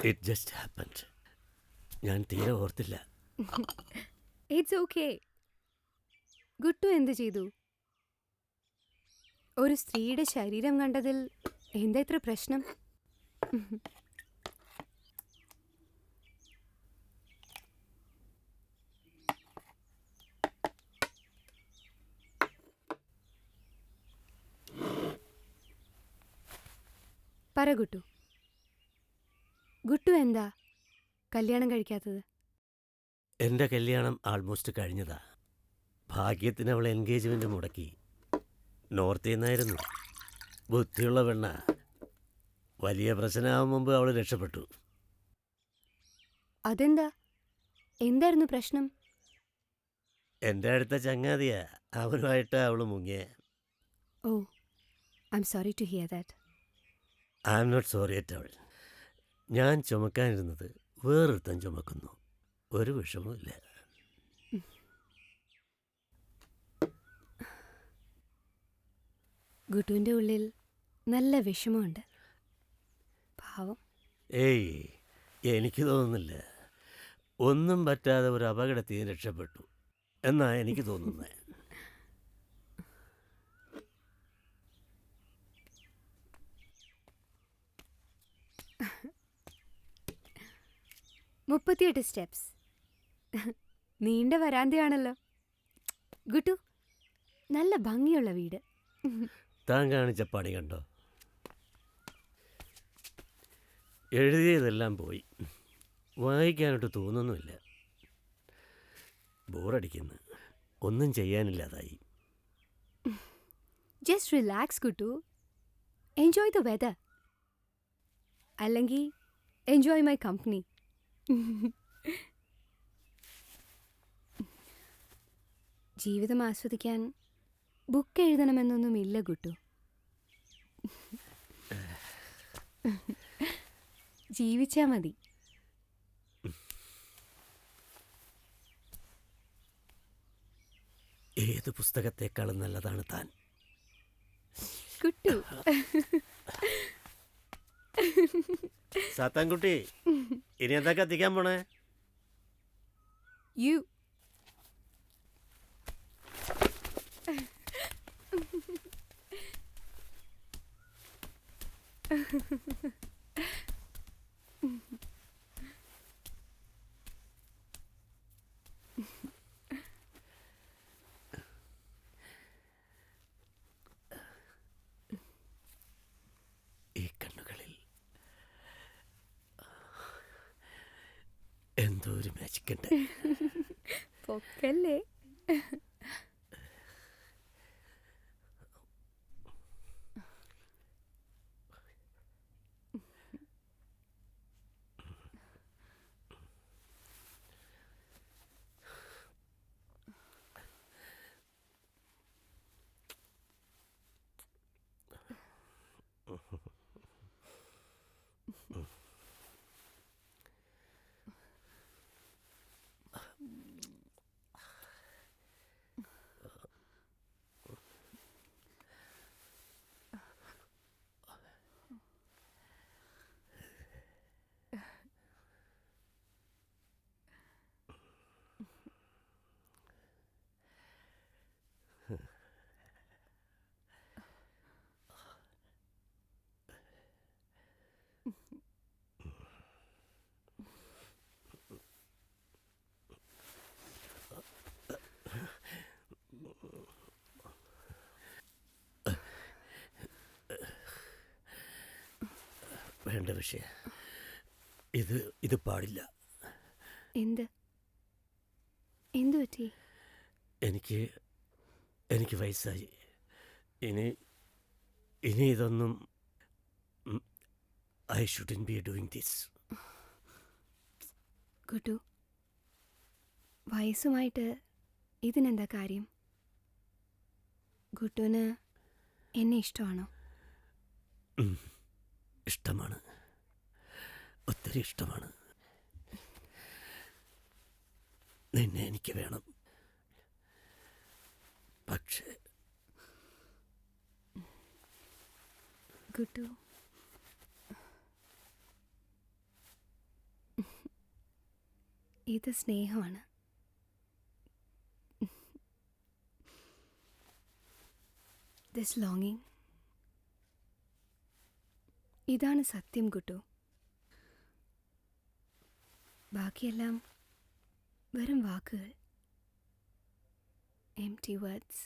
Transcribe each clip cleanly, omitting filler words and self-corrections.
It just happened. ഞാൻ തീരെ ഓർത്തില്ല. It's okay. ഗുട്ടു എന്ത് ചെയ്തു? ഒരു സ്ത്രീയുടെ ശരീരം കണ്ടതിൽ എന്താ ഇത്ര പ്രശ്നം? പറ ഗുട്ടു. ഗുട്ടു എന്താ കല്യാണം കഴിക്കാത്തത്? എൻ്റെ കല്യാണം ആൾമോസ്റ്റ് കഴിഞ്ഞതാ. ഭാഗ്യത്തിന് അവൾ എൻഗേജ്മെൻ്റ് മുടക്കി. നോർത്തിൽ നിന്നായിരുന്നു. ബുദ്ധിയുള്ള പെണ്ണ. വലിയ പ്രശ്നമാകും മുമ്പ് അവൾ രക്ഷപ്പെട്ടു. അതെന്താ? എന്തായിരുന്നു പ്രശ്നം? എൻ്റെ അടുത്ത ചങ്ങാതിയാ. അവനുമായിട്ട് അവൾ മുങ്ങിയ. ഓ, I'm sorry to hear that. I am not sorry at അവൾ. ഞാൻ ചുമക്കാനിരുന്നത് വേറൊരുത്തൻ ചുമക്കുന്നു. ഒരു വിഷമവുമില്ല. ഗുട്ടുവിൻ്റെ ഉള്ളിൽ നല്ല വിഷമമുണ്ട്. പാവം. ഏയ്, എനിക്ക് തോന്നുന്നില്ല. ഒന്നും പറ്റാതെ ഒരു അപകടത്തിൽ നിന്ന് രക്ഷപ്പെട്ടു എന്നാ എനിക്ക് തോന്നുന്നത്. മുപ്പത്തിയെട്ട് സ്റ്റെപ്സ്. നീണ്ട വരാന്തയാണല്ലോ. ഗുട്ടു, നല്ല ഭംഗിയുള്ള വീട്. താൻ കാണിച്ച പണി കണ്ടോ? എഴുതിയതെല്ലാം പോയി. വായിക്കാനായിട്ട് തോന്നുന്നുമില്ല. ബോറടിക്കുന്നു. ഒന്നും ചെയ്യാനില്ലാതായി. Just relax Guttu. Enjoy the weather. അല്ലെങ്കിൽ എൻജോയ് മൈ കമ്പനി. ജീവിതം ആസ്വദിക്കാൻ ബുക്ക് എഴുതണമെന്നൊന്നുമില്ല ഗുട്ടു. ജീവിച്ചാ മതി. ഏത് പുസ്തകത്തെക്കാളും നല്ലതാണ് താൻ. ഗുട്ടു. സാത്താൻകുട്ടി, ഇനി എന്താ കത്തിക്കാൻ പോണേ? യു. ഈ കണ്ണുകളിൽ എന്തോ ഒരു മാജിക് ഉണ്ട്. പൊക്കല്ലേ. വേണ്ട വിഷയ. ഇത് പാടില്ല. എന്ത് എന്തു പറ്റി? എനിക്ക് വയസ്സായി. ഇനി ഇതൊന്നും I shouldn't be doing this. Guttu, വയസ്സുമായിട്ട് ഇതിനെന്താ കാര്യം? ഗുട്ടുവിന് എന്നെ ഇഷ്ടമാണോ? ഇഷ്ടമാണ്, ഒത്തിരി ഇഷ്ടമാണ്. നിന്നെ എനിക്ക് വേണം. പക്ഷേ ഗുട്ടു, ഇത് സ്നേഹമാണ്. ദിസ് ലോങ്ങിങ്, ഇതാണ് സത്യം കുട്ടു. ബാക്കിയെല്ലാം വെറും വാക്കുകൾ, empty words.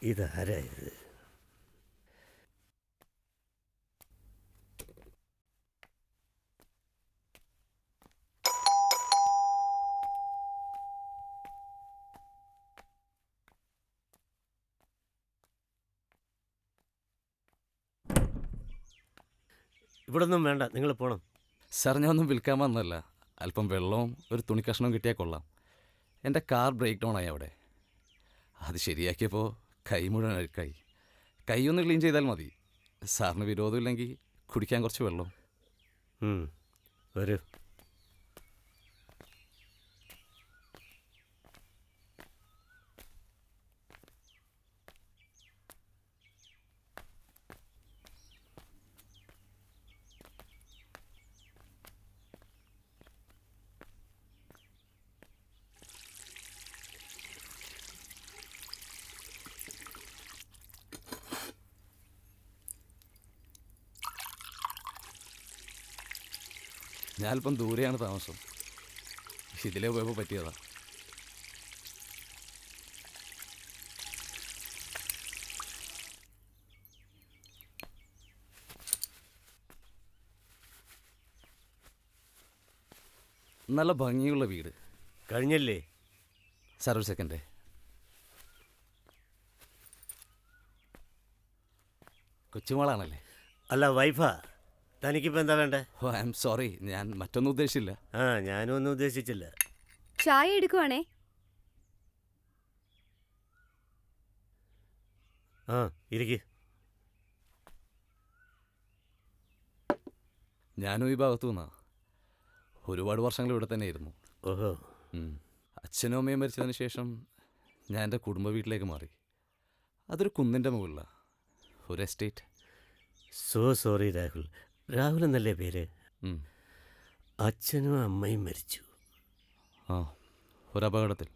ഇതാരാ ഇത്? ഇവിടൊന്നും വേണ്ട, നിങ്ങൾ പോണം. സാർ ഞാൻ ഒന്നും വിൽക്കാൻ വന്നല്ല. അല്പം വെള്ളവും ഒരു തുണിക്കഷ്ണവും കിട്ടിയാൽ കൊള്ളാം. എൻ്റെ കാർ ബ്രേക്ക് ഡൗൺ ആയി അവിടെ. അത് ശരിയാക്കിയപ്പോൾ കൈ മുഴുവൻ അഴുക്കായി. കൈ ഒന്ന് ക്ലീൻ ചെയ്താൽ മതി. സാറിന് വിരോധമില്ലെങ്കിൽ കുടിക്കാൻ കുറച്ച് വെള്ളം. വരൂ. ഞാൻ അല്പം ദൂരെയാണ് താമസം. ഇതിലേ പോയപ്പോൾ പറ്റിയതാ. നല്ല ഭംഗിയുള്ള വീട്. കഴിഞ്ഞല്ലേ? സാർ ഒരു സെക്കൻഡേ. കൊച്ചുമോളാണല്ലേ? അല്ല, വൈഫാ. തനിക്കിപ്പോൾ എന്താ വേണ്ടേ? ഓ ഐ എം സോറി, ഞാൻ മറ്റൊന്നും ഉദ്ദേശിച്ചില്ല. ഞാനും ഒന്നും ഉദ്ദേശിച്ചില്ല. ചായ എടുക്കുവാണേ. ഇരിക്ക്. ഞാനും ഈ ഭാഗത്തു നിന്നാ. ഒരുപാട് വർഷങ്ങൾ ഇവിടെ തന്നെയായിരുന്നു. ഓഹോ. അച്ഛനും അമ്മയും മരിച്ചതിന് ശേഷം ഞാൻ എൻ്റെ കുടുംബ വീട്ടിലേക്ക് മാറി. അതൊരു കുന്നിൻ്റെ മുകളിലാണ്, ഒരു estate. So sorry Rahul. Rahul എന്നല്ലേ പേര്? ഉം. അച്ഛനും അമ്മയും മരിച്ചു. ആ, ഒരു അപകടത്തിൽ.